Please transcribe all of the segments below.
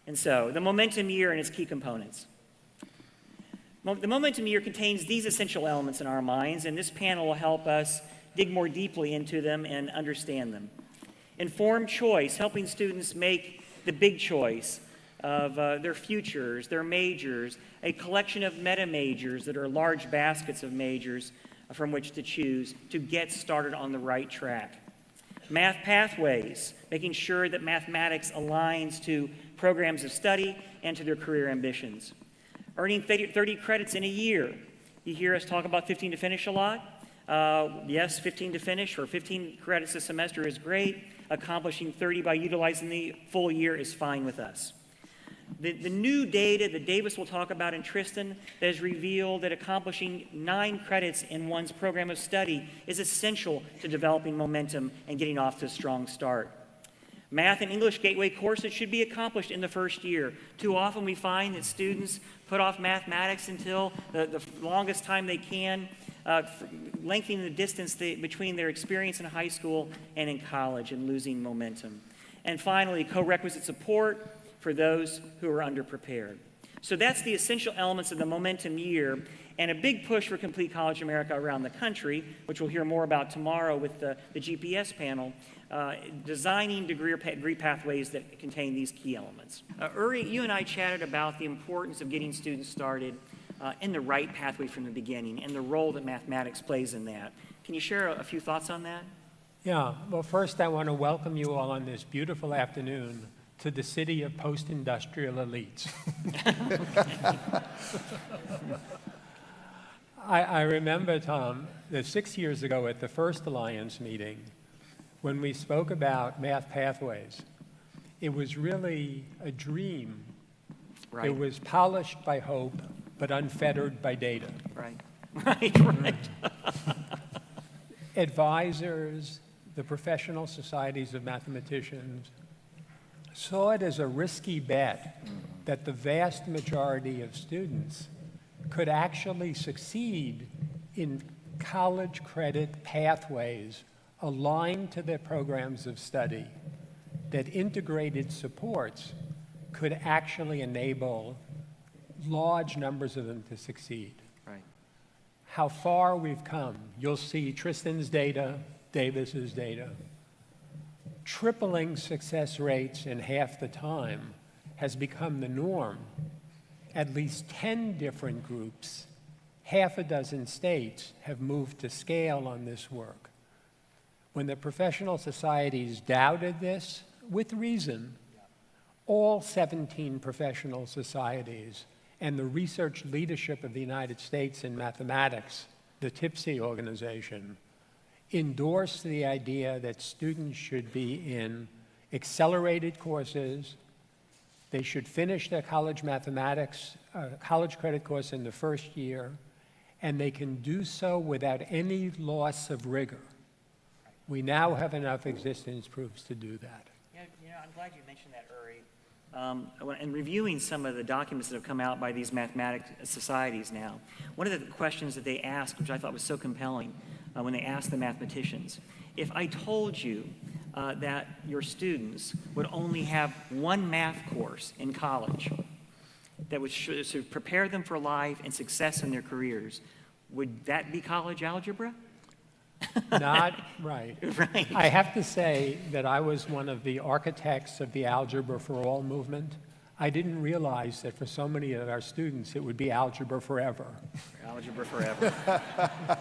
And so, the momentum year and its key components. The momentum year contains these essential elements in our minds, and this panel will help us dig more deeply into them and understand them. Informed choice, helping students make the big choice of their futures, their majors, a collection of meta majors that are large baskets of majors from which to choose to get started on the right track. Math pathways, making sure that mathematics aligns to programs of study and to their career ambitions. Earning 30 credits in a year. You hear us talk about 15 to finish a lot. Yes, 15 to finish or 15 credits a semester is great. Accomplishing 30 by utilizing the full year is fine with us. The new data that Davis will talk about in Tristan that has revealed that accomplishing 9 credits in one's program of study is essential to developing momentum and getting off to a strong start. Math and English gateway courses should be accomplished in the first year. Too often we find that students put off mathematics until the longest time they can, lengthening the distance between their experience in high school and in college and losing momentum. And finally, corequisite support for those who are underprepared. So that's the essential elements of the momentum year, and a big push for Complete College America around the country, which we'll hear more about tomorrow with the GPS panel, designing degree pathways that contain these key elements. Uri, you and I chatted about the importance of getting students started in the right pathway from the beginning and the role that mathematics plays in that. Can you share a few thoughts on that? Yeah, well, first I want to welcome you all on this beautiful afternoon to the city of post-industrial elites. I remember, Tom, that 6 years ago at the first Alliance meeting, when we spoke about math pathways, it was really a dream. Right. It was polished by hope, but unfettered by data. Right, right. Advisors, the professional societies of mathematicians, saw it as a risky bet that the vast majority of students could actually succeed in college credit pathways aligned to their programs of study, that integrated supports could actually enable large numbers of them to succeed. Right. How far we've come. You'll see Tristan's data, Davis's data. Tripling success rates in half the time has become the norm. At least 10 different groups, half a dozen states have moved to scale on this work. When the professional societies doubted this, with reason, all 17 professional societies and the research leadership of the United States in mathematics, the TIPSY organization, endorsed the idea that students should be in accelerated courses. They should finish their college mathematics, college credit course in the first year, and they can do so without any loss of rigor. We now have enough existence proofs to do that. Yeah, I'm glad you mentioned that, Uri. In reviewing some of the documents that have come out by these mathematics societies now, one of the questions that they asked, which I thought was so compelling, when they asked the mathematicians, if I told you that your students would only have one math course in college that would prepare them for life and success in their careers, would that be college algebra? Not right. Right. I have to say that I was one of the architects of the Algebra for All movement. I didn't realize that for so many of our students, it would be algebra forever. Algebra forever.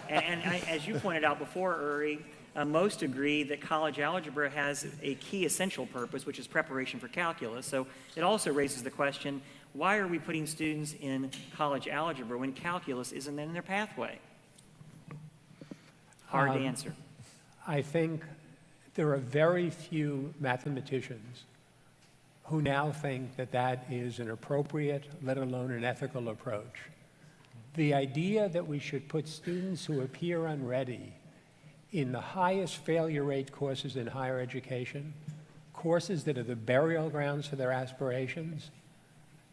As you pointed out before, Uri, most agree that college algebra has a key essential purpose, which is preparation for calculus. So it also raises the question, why are we putting students in college algebra when calculus isn't in their pathway? Hard to answer. I think there are very few mathematicians who now think that that is an appropriate, let alone an ethical approach. The idea that we should put students who appear unready in the highest failure rate courses in higher education, courses that are the burial grounds for their aspirations,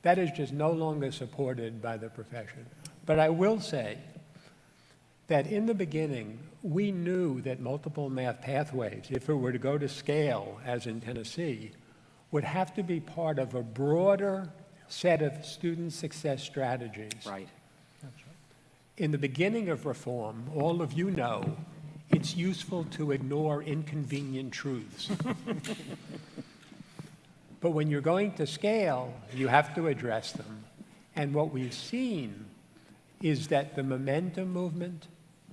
that is just no longer supported by the profession. But I will say that in the beginning, we knew that multiple math pathways, if it were to go to scale, as in Tennessee, would have to be part of a broader set of student success strategies. Right. In the beginning of reform, all of you know, it's useful to ignore inconvenient truths. But when you're going to scale, you have to address them. And what we've seen is that the momentum movement,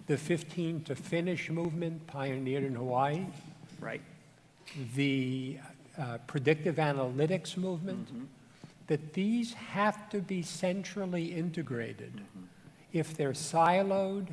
the 15 to finish movement pioneered in Hawaii, Right. the predictive analytics movement, that these have to be centrally integrated. If they're siloed,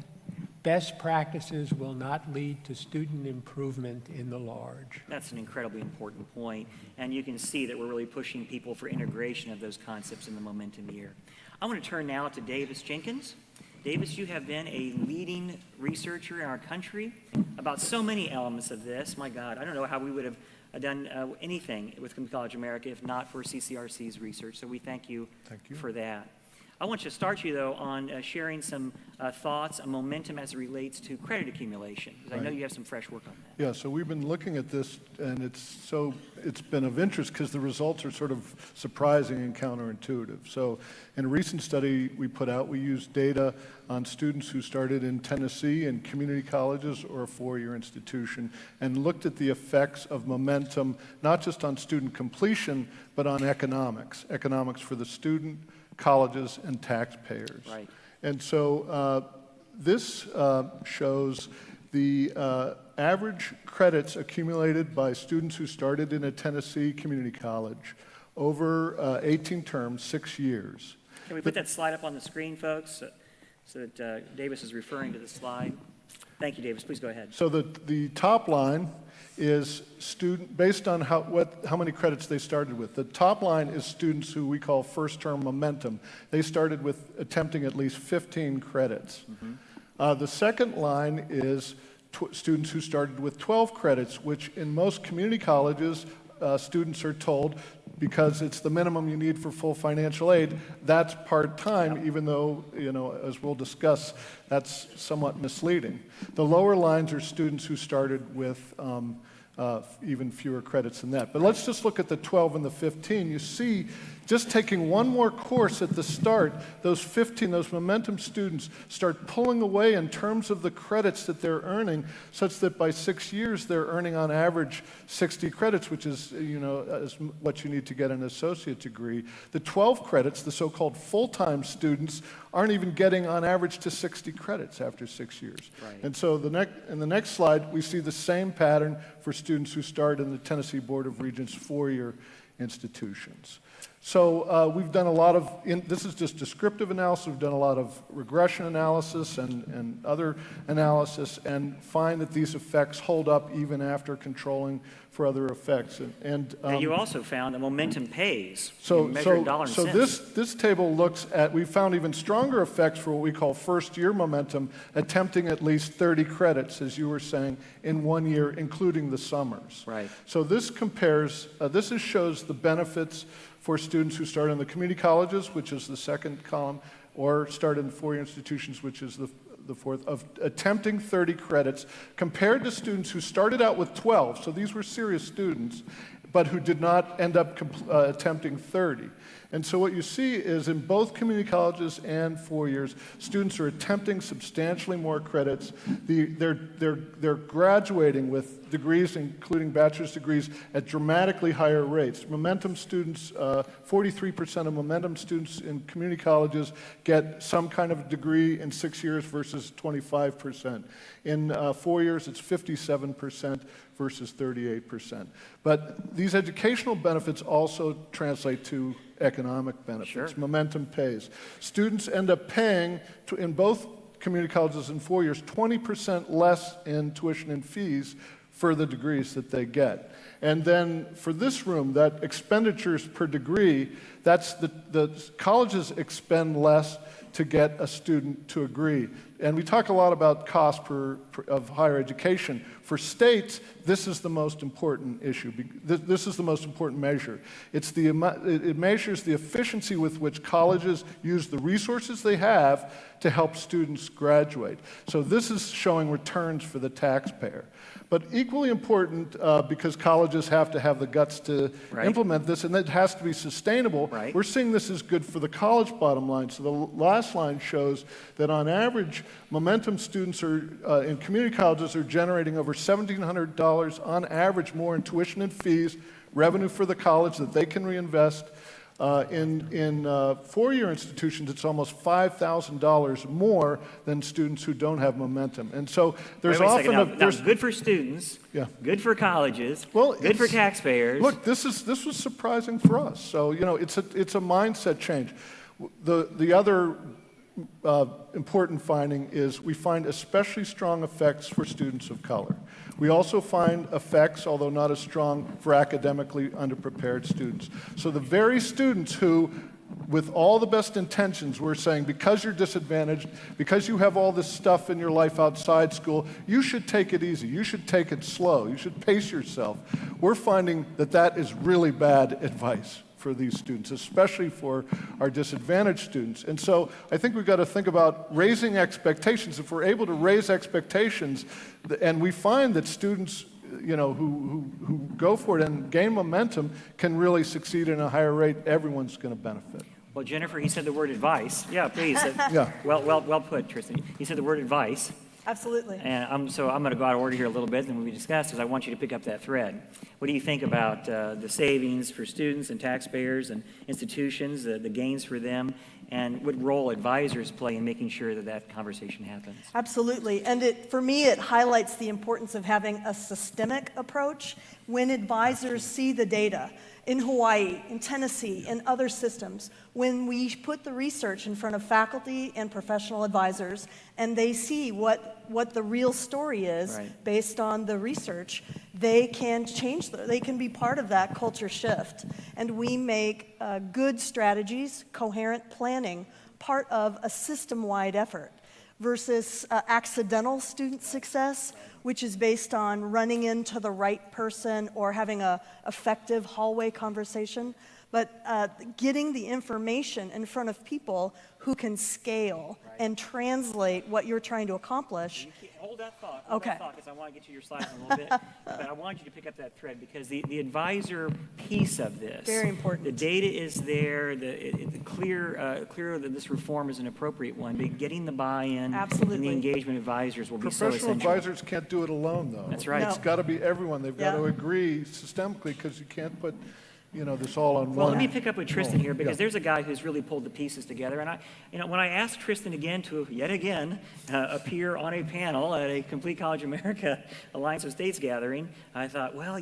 best practices will not lead to student improvement in the large. That's an incredibly important point, and you can see that we're really pushing people for integration of those concepts in the momentum year. I want to turn now to Davis Jenkins. Davis, you have been a leading researcher in our country about so many elements of this. My God, I don't know how we would have done anything with Community College America if not for CCRC's research, so we thank you for that. I want you to start you, though, on sharing some thoughts on momentum as it relates to credit accumulation, because I know you have some fresh work on that. Yeah, so we've been looking at this, and it's been of interest because the results are sort of surprising and counterintuitive. So in a recent study we put out, we used data on students who started in Tennessee in community colleges or a four-year institution and looked at the effects of momentum, not just on student completion, but on economics for the student, colleges, and taxpayers. Right. And so this shows the average credits accumulated by students who started in a Tennessee community college over 18 terms, 6 years. Can we put that slide up on the screen, folks, so that Davis is referring to the slide? Thank you, Davis. Please go ahead. So the top line is based on how many credits they started with. The top line is students who we call first-term momentum. They started with attempting at least 15 credits. The second line is students who started with 12 credits, which in most community colleges, students are told, because it's the minimum you need for full financial aid, that's part-time, even though, as we'll discuss, that's somewhat misleading. The lower lines are students who started with even fewer credits than that. But let's just look at the 12 and the 15. You see, just taking one more course at the start, those momentum students start pulling away in terms of the credits that they're earning, such that by 6 years they're earning on average 60 credits, which is is what you need to get an associate degree. The 12 credits, the so-called full-time students, aren't even getting on average to 60 credits after 6 years. Right. And so in the next slide, we see the same pattern for students who start in the Tennessee Board of Regents four-year institutions. So we've done a lot of, this is just descriptive analysis, we've done a lot of regression analysis and other analysis, and find that these effects hold up even after controlling for other effects. And you also found that momentum pays. So cents. this table looks at, we found even stronger effects for what we call first-year momentum, attempting at least 30 credits, as you were saying, in 1 year, including the summers. Right. So this compares, shows the benefits for students who start in the community colleges, which is the second column, or start in four-year institutions, which is the fourth, of attempting 30 credits, compared to students who started out with 12, so these were serious students, but who did not end up attempting 30. And so what you see is in both community colleges and 4 years, students are attempting substantially more credits. They're graduating with degrees, including bachelor's degrees, at dramatically higher rates. Momentum students, 43% of momentum students in community colleges get some kind of degree in 6 years versus 25%. In 4 years, it's 57% versus 38%. But these educational benefits also translate to economic benefits. Sure. Momentum pays. Students end up paying, in both community colleges in 4 years, 20% less in tuition and fees for the degrees that they get. And then for this room, that expenditures per degree, that's the colleges expend less to get a student to agree. And we talk a lot about cost of higher education. For states, this is the most important issue. This is the most important measure. It measures the efficiency with which colleges use the resources they have to help students graduate. So this is showing returns for the taxpayer. But equally important, because colleges have to have the guts to implement this, and it has to be sustainable, we're seeing this is good for the college bottom line. So the last line shows that on average, Momentum students in community colleges are generating over $1,700 on average more in tuition and fees, revenue for the college that they can reinvest. In four-year institutions, it's almost $5,000 more than students who don't have momentum. And so there's often now, good for students, good for colleges, good for taxpayers. Look, this was surprising for us. So it's a mindset change. The other important finding is we find especially strong effects for students of color. We also find effects, although not as strong, for academically underprepared students. So the very students who, with all the best intentions, we're saying because you're disadvantaged, because you have all this stuff in your life outside school, you should take it easy, you should take it slow, you should pace yourself. We're finding that that is really bad advice for these students, especially for our disadvantaged students. And so I think we've got to think about raising expectations. If we're able to raise expectations, and we find that students who go for it and gain momentum can really succeed in a higher rate, everyone's going to benefit. Well, Jennifer, he said the word advice. Yeah, please. Well put, Tristan. He said the word advice. Absolutely. And so I'm going to go out of order here a little bit, and we discussed, because I want you to pick up that thread. What do you think about the savings for students and taxpayers and institutions, the gains for them, and what role advisors play in making sure that that conversation happens? Absolutely. And for me, it highlights the importance of having a systemic approach when advisors see the data. In Hawaii, in Tennessee, in other systems, when we put the research in front of faculty and professional advisors and they see what the real story is based on the research, they can change, they can be part of that culture shift. And we make good strategies, coherent planning, part of a system-wide effort versus accidental student success, which is based on running into the right person or having an effective hallway conversation, but getting the information in front of people who can scale and translate what you're trying to accomplish. Hold that thought. Okay. Because I want to get to your slides in a little bit. But I want you to pick up that thread, because the advisor piece of this. Very important. The data is there. Clear that this reform is an appropriate one. But getting the buy-in and the engagement of advisors will be so essential. Professional advisors can't do it alone, though. That's right. It's got to be everyone. They've got to agree systemically, because you can't put this all on one. Well, let me pick up with Tristan here, because there's a guy who's really pulled the pieces together. And when I asked Tristan again to yet again appear on a panel at a Complete College America Alliance of States gathering, I thought, well,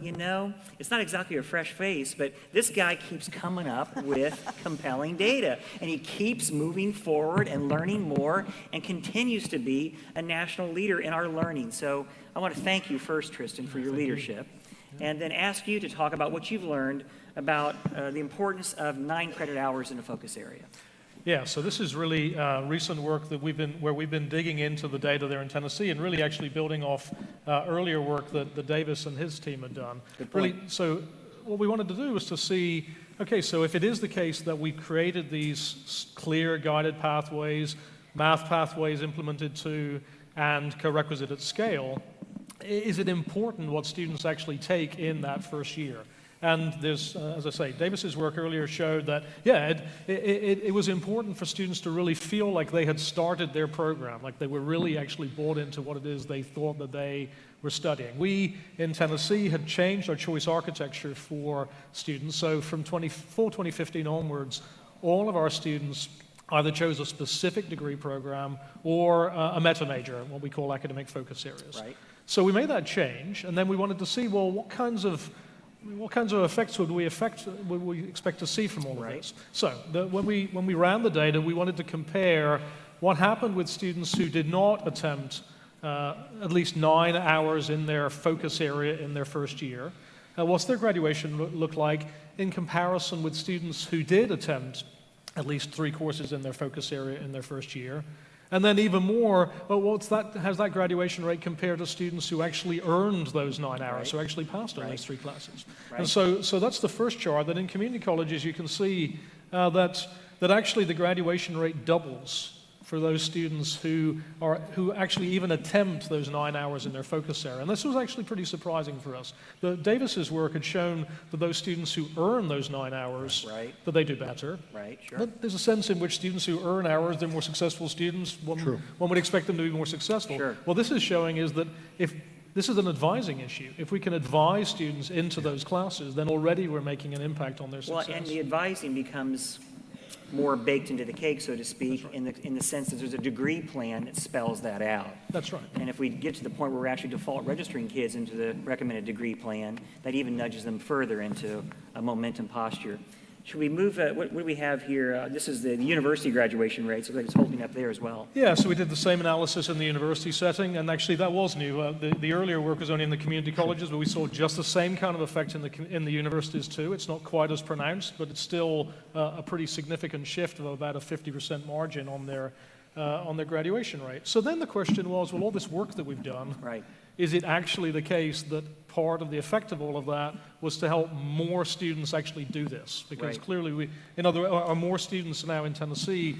it's not exactly a fresh face, but this guy keeps coming up with compelling data, and he keeps moving forward and learning more, and continues to be a national leader in our learning. So I want to thank you first, Tristan, for your leadership, and then ask you to talk about what you've learned about the importance of 9 credit hours in a focus area. Yeah, so this is really recent work that we've been digging into the data there in Tennessee, and really actually building off earlier work that Davis and his team had done. Really, so what we wanted to do was to see, okay, so if it is the case that we created these clear guided pathways, math pathways implemented to, and corequisite at scale, is it important what students actually take in that first year? And there's, as I say, Davis's work earlier showed that, it was important for students to really feel like they had started their program, like they were really actually bought into what it is they thought that they were studying. We, in Tennessee, had changed our choice architecture for students. So from 2015 onwards, all of our students either chose a specific degree program or a meta major, what we call academic focus areas. Right. So we made that change, and then we wanted to see, well, what kinds of effects would we expect to see from all of this? So when we ran the data, we wanted to compare what happened with students who did not attempt at least 9 hours in their focus area in their first year. What's their graduation look like in comparison with students who did attempt at least 3 courses in their focus area in their first year? And then even more, well, how's that graduation rate compared to students who actually earned those 9 hours, who actually passed on those 3 classes? Right. And so that's the first chart, that in community colleges you can see that actually the graduation rate doubles for those students who actually even attempt those 9 hours in their focus area. And this was actually pretty surprising for us. Davis's work had shown that those students who earn those 9 hours, Right. that they do better. Right, sure. But there's a sense in which students who earn hours, they're more successful students. One would expect them to be more successful. Sure. Well, this is showing is that if this is an advising issue. If we can advise students into those classes, then already we're making an impact on their success. Well, and the advising becomes more baked into the cake, so to speak, in the sense that there's a degree plan that spells that out. That's right. And if we get to the point where we're actually default registering kids into the recommended degree plan, that even nudges them further into a momentum posture. Should we move, what do we have here? This is the university graduation rate, so it's holding up there as well. Yeah, so we did the same analysis in the university setting, and actually that was new. The earlier work was only in the community colleges, but we saw just the same kind of effect in the universities too. It's not quite as pronounced, but it's still a pretty significant shift of about a 50% margin on their graduation rate. So then the question was, well, all this work that we've done, Right. is it actually the case that part of the effect of all of that was to help more students actually do this? Because Right. clearly, in other words, are more students now in Tennessee,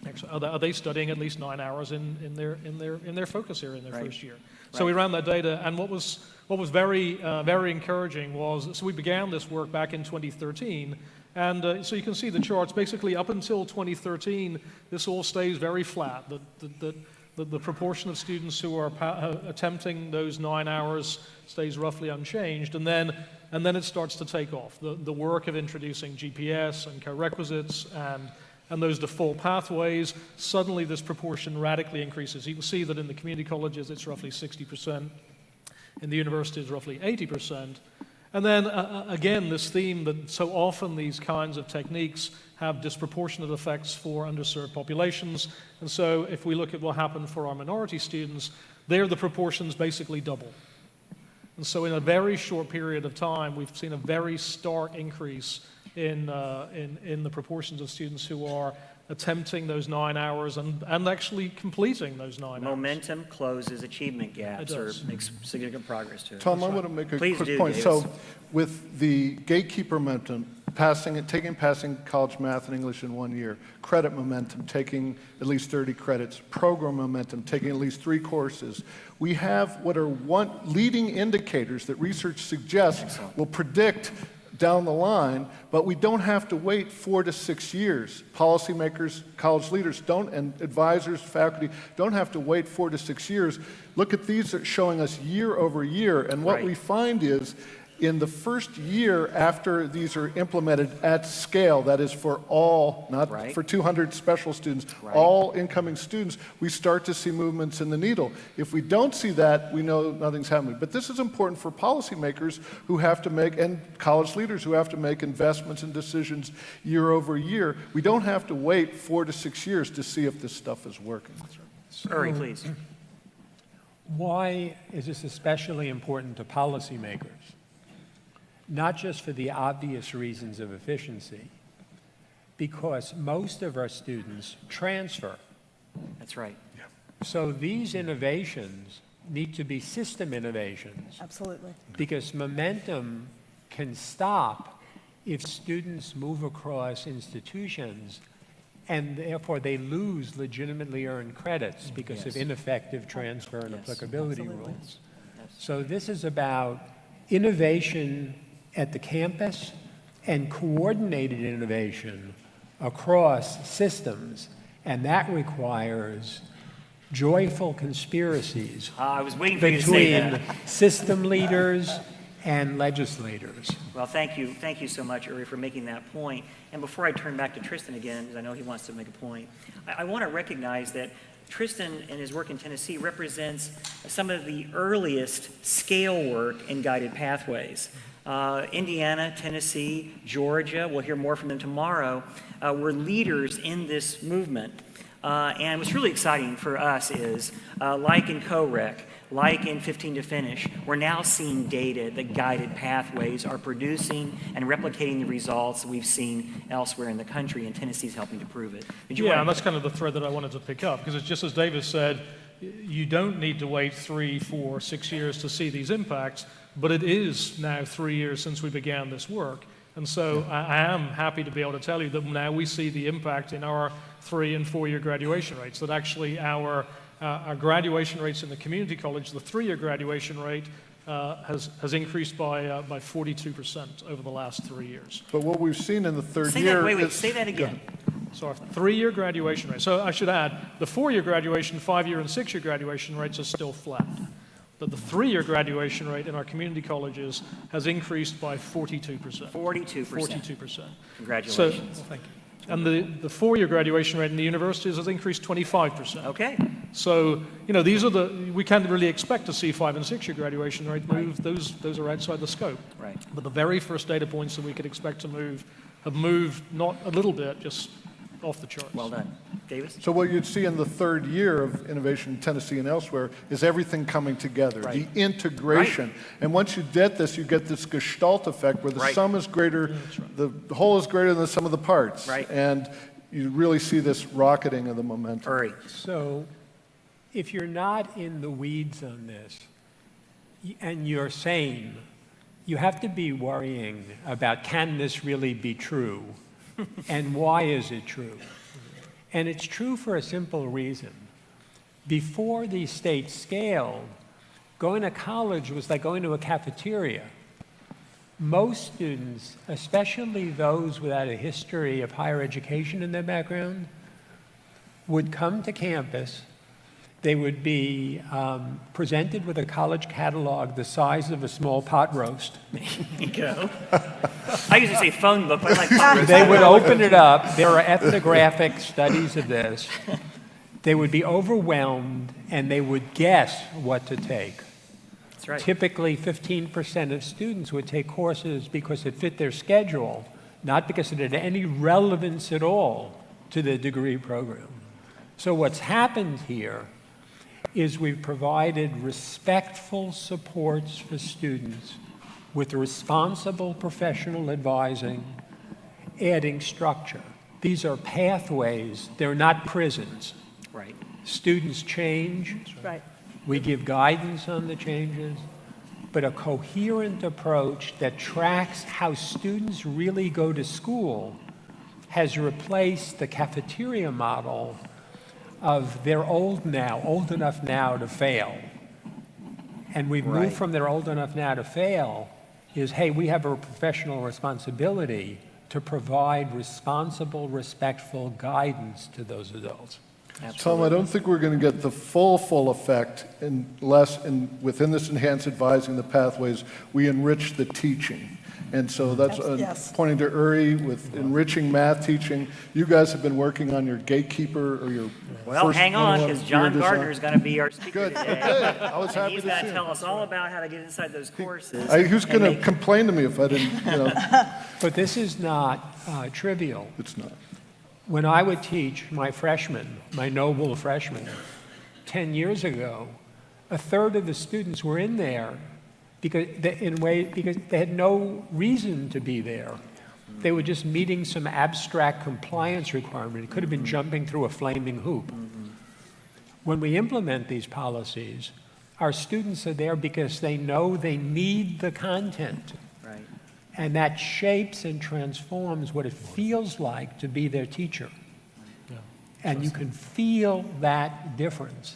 actually, are they studying at least 9 hours in their focus area in their Right. first year? So we ran that data, and what was very encouraging was, so we began this work back in 2013. And so you can see the charts. Basically, up until 2013, this all stays very flat. The proportion of students who are attempting those 9 hours stays roughly unchanged, and then it starts to take off. The work of introducing GPS and corequisites and those default pathways, suddenly this proportion radically increases. You can see that in the community colleges it's roughly 60%, in the universities roughly 80%. And then, again, this theme that so often these kinds of techniques have disproportionate effects for underserved populations. And so if we look at what happened for our minority students, there the proportions basically double. And so in a very short period of time, we've seen a very stark increase in the proportions of students who are attempting those 9 hours and actually completing those 9 hours. Momentum closes achievement gaps It or does. makes significant progress to it. Tom, I want to make a Please quick do, point. Davis. So with the gatekeeper momentum, taking passing college math and English in 1 year, credit momentum, taking at least 30 credits, program momentum, taking at least 3 courses, we have what are leading indicators that research suggests Excellent. will predict down the line, but we don't have to wait 4 to 6 years. Policymakers, college leaders and advisors, faculty don't have to wait 4 to 6 years. Look at these that are showing us year over year, and what Right. we find is in the first year after these are implemented at scale, that is for all, not Right. for 200 special students, Right. all incoming students, we start to see movements in the needle. If we don't see that, we know nothing's happening. But this is important for policymakers who have to make, and college leaders who have to make investments and decisions year over year. We don't have to wait 4 to 6 years to see if this stuff is working. Uri, please. Why is this especially important to policymakers? Not just for the obvious reasons of efficiency, because most of our students transfer. That's right. So these innovations need to be system innovations, Absolutely. because momentum can stop if students move across institutions and therefore they lose legitimately earned credits because of Yes. ineffective transfer and Yes. applicability Absolutely. rules. So this is about innovation at the campus and coordinated innovation across systems, and that requires joyful conspiracies I was waiting for you to say between that. system leaders and legislators. Well, thank you so much, Uri, for making that point. And before I turn back to Tristan again, because I know he wants to make a point, I want to recognize that Tristan and his work in Tennessee represents some of the earliest scale work in guided pathways. Indiana, Tennessee, Georgia, we'll hear more from them tomorrow, were leaders in this movement. And what's really exciting for us is, like in CoRec, like in 15 to Finish, we're now seeing data that guided pathways are producing and replicating the results that we've seen elsewhere in the country, and Tennessee's helping to prove it. Yeah, and that's kind of the thread that I wanted to pick up, because it's just as Davis said, you don't need to wait 3, 4, 6 years to see these impacts, but it is now 3 years since we began this work. And so I am happy to be able to tell you that now we see the impact in our 3- and 4-year graduation rates, that actually our graduation rates in the community college, the 3-year graduation rate has increased by 42% over the last 3 years. But what we've seen in the third Say year that, wait, is... say that again. So our 3-year graduation rate. So I should add, the 4-year graduation, 5-year, and 6-year graduation rates are still flat. But the 3-year graduation rate in our community colleges has increased by 42%. 42%. 42%. Congratulations. So, well, thank you. And the 4-year graduation rate in the universities has increased 25%. Okay. So, these are we can't really expect to see 5- and 6-year graduation rate move. Those are outside the scope. Right. But the very first data points that we could expect to move have moved not a little bit, just off the charts. Well done. Davis? So what you'd see in the third year of innovation in Tennessee and elsewhere is everything coming together, Right. the integration. Right. And once you get this, you get this gestalt effect where the Right. sum is greater, the whole is greater than the sum of the parts. Right. And you really see this rocketing of the momentum. Hurry. So if you're not in the weeds on this and you're sane, you have to be worrying about, can this really be true? And why is it true? And it's true for a simple reason. Before these states scaled, going to college was like going to a cafeteria. Most students, especially those without a history of higher education in their background, would come to campus. They would be presented with a college catalog the size of a small pot roast. There you go. I usually say phone book, but I like phone They would open it up. There are ethnographic studies of this. They would be overwhelmed, and they would guess what to take. That's right. Typically, 15% of students would take courses because it fit their schedule, not because it had any relevance at all to the degree program. So what's happened here is we've provided respectful supports for students with responsible professional advising, adding structure. These are pathways, they're not prisons. Right. Students change. Right. We give guidance on the changes, but a coherent approach that tracks how students really go to school has replaced the cafeteria model of they're old enough now to fail. And we've moved from they're old enough now to fail is, hey, we have a professional responsibility to provide responsible, respectful guidance to those adults. Tom, I don't think we're going to get the full effect unless, within this enhanced advising, the pathways, we enrich the teaching. And so that's Yes. pointing to Uri with enriching math teaching. You guys have been working on your gatekeeper or your Well, first hang on, because 101 John year design. Gardner's going to be our speaker Good. today. Good. I was And happy he's to going see to him. tell us all about how to get inside those courses. Who's and going to make- complain to me if I didn't, But this is not trivial. it's not. When I would teach my freshmen, my noble freshmen, 10 years ago, a third of the students were in there because they had no reason to be there. They were just meeting some abstract compliance requirement. It could have been jumping through a flaming hoop. When we implement these policies, our students are there because they know they need the content. Right. And that shapes and transforms what it feels like to be their teacher. And you can feel that difference.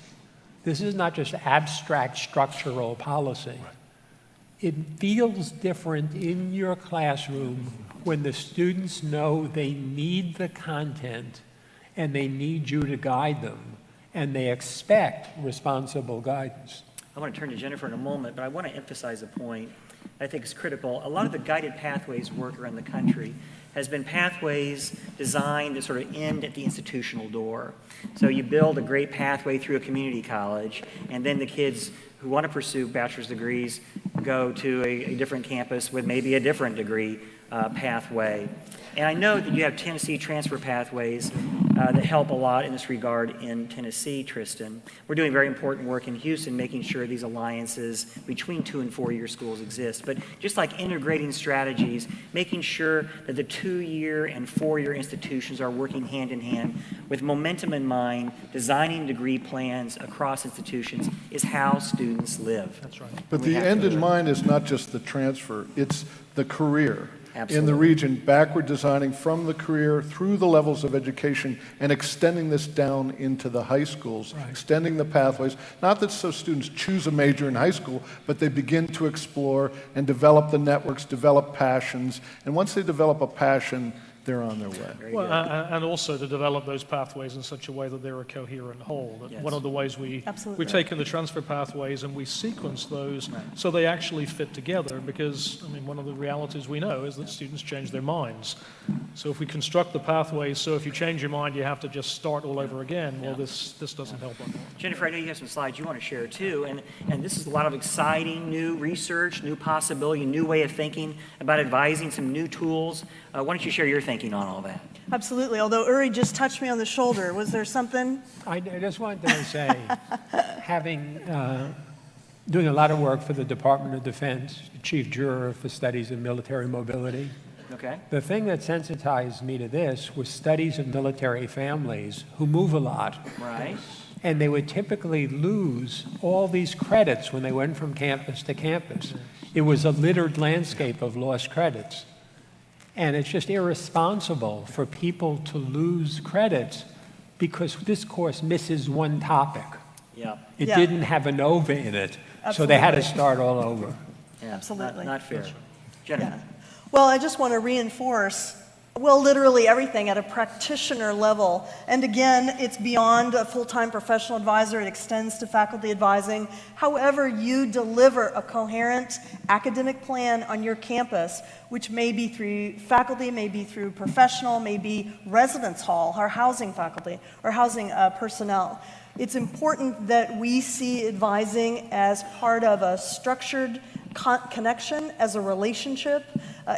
This is not just abstract structural policy. It feels different in your classroom when the students know they need the content and they need you to guide them, and they expect responsible guidance. I want to turn to Jennifer in a moment, but I want to emphasize a point I think is critical. A lot of the guided pathways work around the country has been pathways designed to sort of end at the institutional door. So you build a great pathway through a community college, and then the kids who want to pursue bachelor's degrees go to a different campus with maybe a different degree pathway. And I know that you have Tennessee transfer pathways that help a lot in this regard in Tennessee, Tristan. We're doing very important work in Houston, making sure these alliances between 2- and 4-year schools exist. But just like integrating strategies, making sure that the 2-year and 4-year institutions are working hand in hand with momentum in mind, designing degree plans across institutions is how students live. That's right. But the end in mind is not just the transfer, it's the career. In the Absolutely. region, backward designing from the career through the levels of education and extending this down into the high schools, extending the pathways. Not that so students choose a major in high school, but they begin to explore and develop the networks, develop passions. And once they develop a passion, they're on their way. Very Well, good. and also to develop those pathways in such a way that they're a coherent whole. That Yes. One of the ways we've Absolutely. taken the transfer pathways and we sequence those so they actually fit together, because, I mean, one of the realities we know is that students change their minds. So if we construct the pathways so if you change your mind you have to just start all over again, well, this doesn't help at all. Jennifer, I know you have some slides you want to share too, and this is a lot of exciting new research, new possibility, new way of thinking about advising, some new tools. Why don't you share your thinking on all that? Absolutely. Although Uri just touched me on the shoulder, was there something? I just wanted to say, doing a lot of work for the Department of Defense, chief juror for studies of military mobility, Okay? the thing that sensitized me to this was studies of military families who move a lot. Right? And they would typically lose all these credits when they went from campus to campus. It was a littered landscape of lost credits. And it's just irresponsible for people to lose credits because this course misses one topic. Yeah. It Yeah. didn't have a NOVA in it, so they had to Absolutely. start all over. Yeah. Absolutely. Not fair. Jennifer. Yeah. Well, I just want to reinforce, well, literally everything at a practitioner level. And again, it's beyond a full-time professional advisor. It extends to faculty advising. However you deliver a coherent academic plan on your campus, which may be through faculty, may be through professional, may be residence hall, or housing faculty, or housing personnel. It's important that we see advising as part of a structured connection, as a relationship.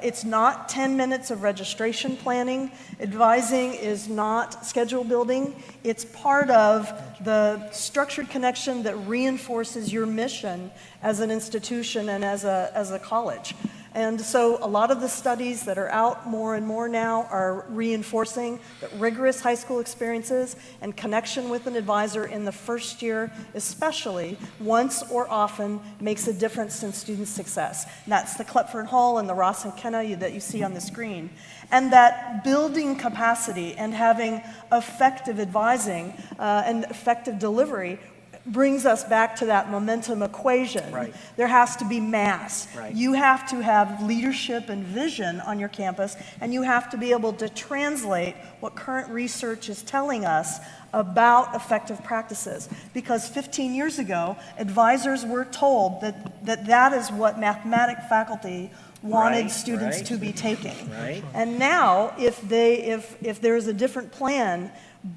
It's not 10 minutes of registration planning. Advising is not schedule building. It's part of the structured connection that reinforces your mission as an institution and as a college. And so a lot of the studies that are out more and more now are reinforcing that rigorous high school experiences and connection with an advisor in the first year, especially once or often, makes a difference in student success. And that's the Klepfer Hall and the Ross and Kenna that you see on the screen. And that building capacity and having effective advising and effective delivery brings us back to that momentum equation. Right. There has to be mass. Right. You have to have leadership and vision on your campus, and you have to be able to translate what current research is telling us about effective practices. Because 15 years ago, advisors were told that is what mathematics faculty wanted Right, students right. to be taking. Right. And now, if there's a different plan,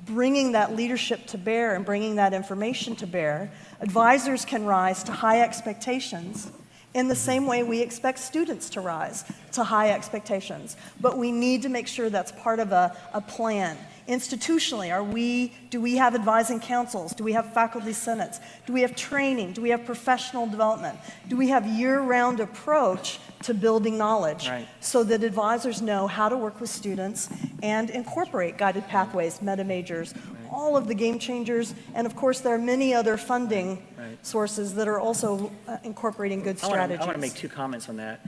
bringing that leadership to bear and bringing that information to bear, advisors can rise to high expectations in the same way we expect students to rise to high expectations. But we need to make sure that's part of a plan. Institutionally, do we have advising councils? Do we have faculty senates? Do we have training? Do we have professional development? Do we have year-round approach to building knowledge Right. so that advisors know how to work with students and incorporate guided pathways, meta majors, all of the game changers, and of course there are many other funding sources that are also incorporating good strategies. I want to make 2 comments on that.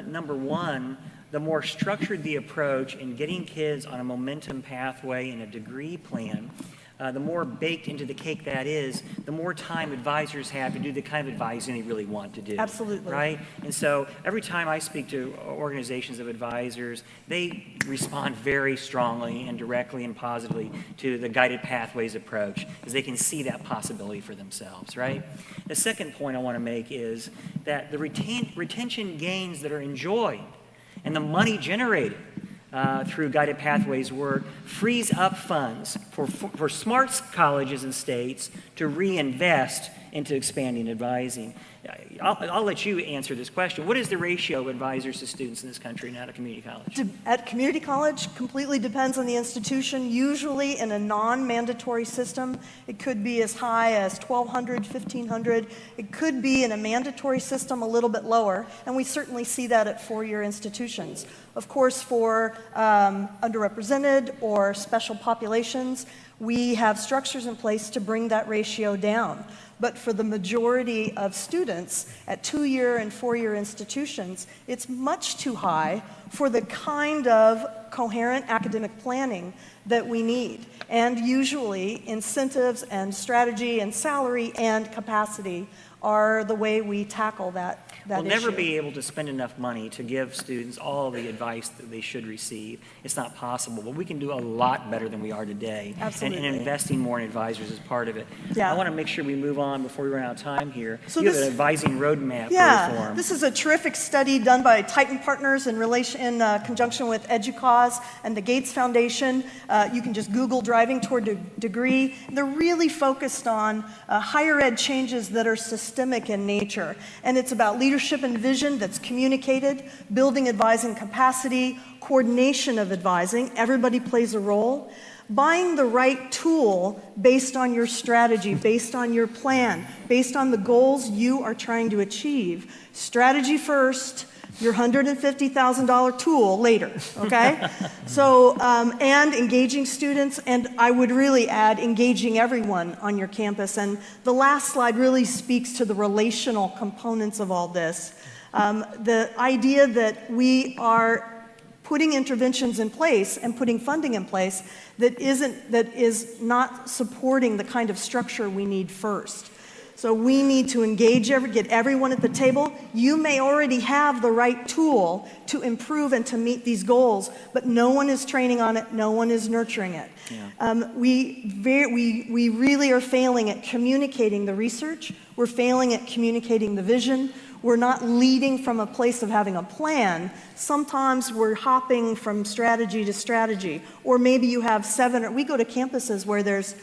Number one, the more structured the approach in getting kids on a momentum pathway and a degree plan, the more baked into the cake that is, the more time advisors have to do the kind of advising they really want to do. Absolutely. Right? And so every time I speak to organizations of advisors, they respond very strongly and directly and positively to the guided pathways approach, because they can see that possibility for themselves, right? The second point I want to make is that the retention gains that are enjoyed and the money generated through guided pathways work frees up funds for smart colleges and states to reinvest into expanding advising. I'll let you answer this question. What is the ratio of advisors to students in this country now at a community college? At community college, completely depends on the institution. Usually in a non-mandatory system, it could be as high as 1,200, 1,500. It could be in a mandatory system a little bit lower, and we certainly see that at four-year institutions. Of course, for underrepresented or special populations, we have structures in place to bring that ratio down. But for the majority of students at two-year and four-year institutions, it's much too high for the kind of coherent academic planning that we need. And usually, incentives and strategy and salary and capacity are the way we tackle that We'll issue. never be able to spend enough money to give students all the advice that they should receive. It's not possible, but we can do a lot better than we are today. Absolutely. And investing more in advisors is part of it. Yeah. I want to make sure we move on before we run out of time here. So you have this- an advising roadmap for reform. This is a terrific study done by Titan Partners in conjunction with EDUCAUSE and the Gates Foundation. You can just Google driving toward a degree. They're really focused on higher ed changes that are systemic in nature. And it's about leadership and vision that's communicated, building advising capacity, coordination of advising, everybody plays a role, buying the right tool based on your strategy, based on your plan, based on the goals you are trying to achieve. Strategy first, your $150,000 tool later, okay? So, and engaging students, and I would really add engaging everyone on your campus. And the last slide really speaks to the relational components of all this. The idea that we are putting interventions in place and putting funding in place that is not supporting the kind of structure we need first. So we need to engage, get everyone at the table. You may already have the right tool to improve and to meet these goals, but no one is training on it, no one is nurturing it. Yeah. We really are failing at communicating the research. We're failing at communicating the vision. We're not leading from a place of having a plan. Sometimes we're hopping from strategy to strategy. Or maybe you have we go to campuses where there's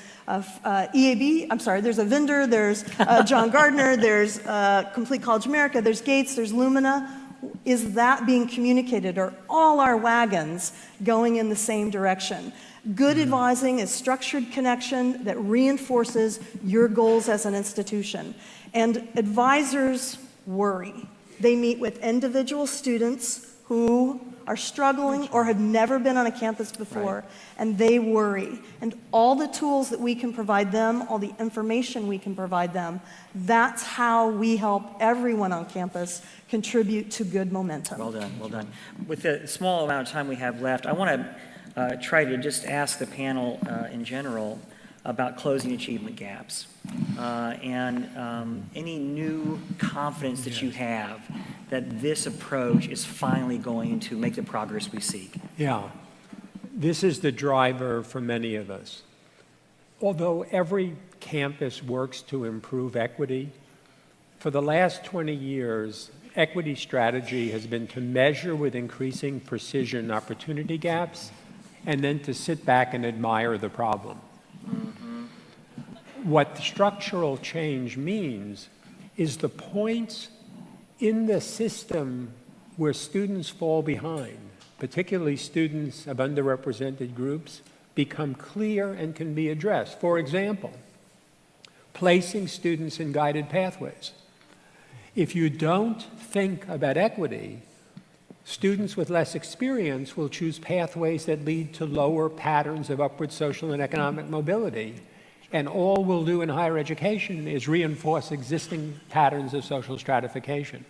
there's a vendor, there's John Gardner, there's Complete College America, there's Gates, there's Lumina. Is that being communicated? Are all our wagons going in the same direction? Good advising is structured connection that reinforces your goals as an institution. And advisors worry. They meet with individual students who are struggling or have never been on a campus before, right, and they worry. And all the tools that we can provide them, all the information we can provide them, that's how we help everyone on campus contribute to good momentum. Well done, well done. With the small amount of time we have left, I want to try to just ask the panel in general about closing achievement gaps and any new confidence that you have that this approach is finally going to make the progress we seek. Yeah, this is the driver for many of us. Although every campus works to improve equity, for the last 20 years, equity strategy has been to measure with increasing precision opportunity gaps and then to sit back and admire the problem. What structural change means is the points in the system where students fall behind, particularly students of underrepresented groups, become clear and can be addressed. For example, placing students in guided pathways. If you don't think about equity, students with less experience will choose pathways that lead to lower patterns of upward social and economic mobility. And all we'll do in higher education is reinforce existing patterns of social stratification.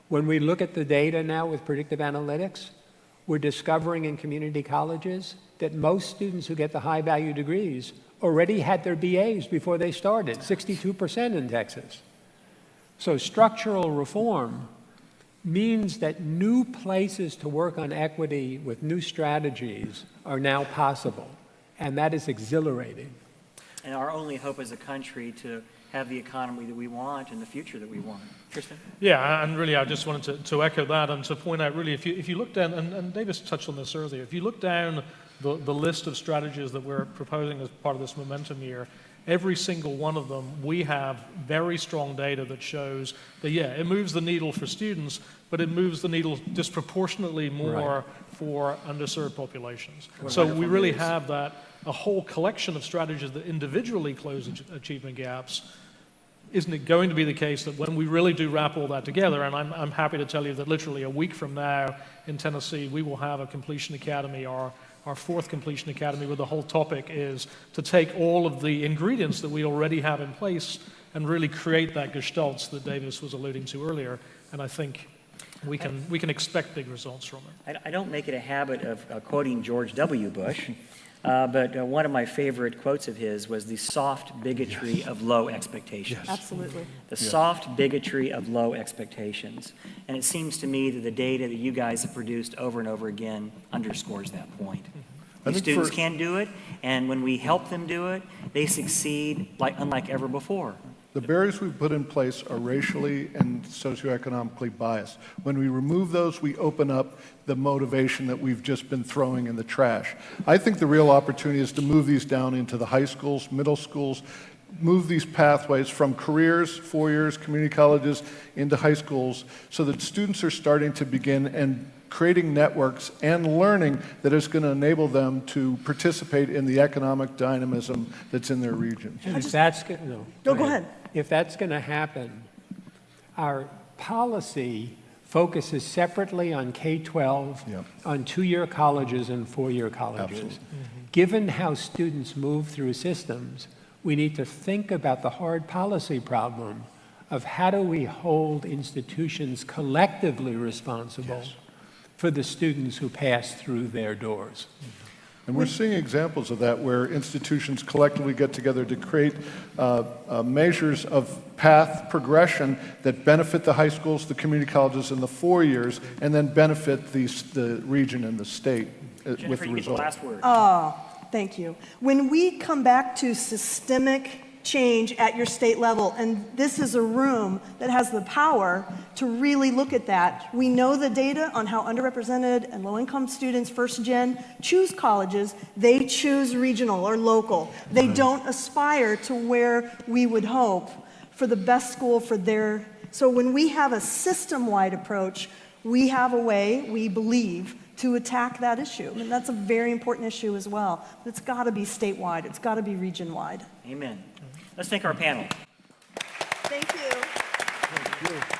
When we look at the data now with predictive analytics, we're discovering in community colleges that most students who get the high-value degrees already had their BAs before they started, 62% in Texas. So structural reform means that new places to work on equity with new strategies are now possible, and that is exhilarating. And our only hope as a country to have the economy that we want and the future that we want. Tristan? Yeah, and really I just wanted to echo that and to point out really, if you look down, and Davis touched on this earlier, if you look down the list of strategies that we're proposing as part of this momentum year, every single one of them, we have very strong data that shows that, yeah, it moves the needle for students, but it moves the needle disproportionately more for underserved populations. So we really have a whole collection of strategies that individually close achievement gaps. Isn't it going to be the case that when we really do wrap all that together, and I'm happy to tell you that literally a week from now in Tennessee, we will have a completion academy, our fourth completion academy, where the whole topic is to take all of the ingredients that we already have in place and really create that gestalt that Davis was alluding to earlier. And I think we can expect big results from it. I don't make it a habit of quoting George W. Bush, but one of my favorite quotes of his was the soft bigotry of low expectations. Absolutely. The soft bigotry of low expectations. And it seems to me that the data that you guys have produced over and over again underscores that point. These students can do it, and when we help them do it, they succeed unlike ever before. The barriers we've put in place are racially and socioeconomically biased. When we remove those, we open up the motivation that we've just been throwing in the trash. I think the real opportunity is to move these down into the high schools, middle schools, move these pathways from careers, 4 years, community colleges, into high schools, so that students are starting to begin and creating networks and learning that is going to enable them to participate in the economic dynamism that's in their region. And if that's Go ahead. If that's going to happen, our policy focuses separately on K-12, on 2-year colleges and 4-year colleges. Absolutely. Given how students move through systems, we need to think about the hard policy problem of how do we hold institutions collectively responsible for the students who pass through their doors. And we're seeing examples of that where institutions collectively get together to create measures of path progression that benefit the high schools, the community colleges, and the 4 years, and then benefit the region and the state with Jennifer, the you get the result. last word. Thank you. When we come back to systemic change at your state level, and this is a room that has the power to really look at that. We know the data on how underrepresented and low-income students, first gen, choose colleges. They choose regional or local. They don't aspire to where we would hope for the best school for their. So when we have a system-wide approach, we have a way, we believe, to attack that issue. And that's a very important issue as well. But it's got to be statewide. It's got to be region-wide. Amen. Let's thank our panel. Thank you. Thank you.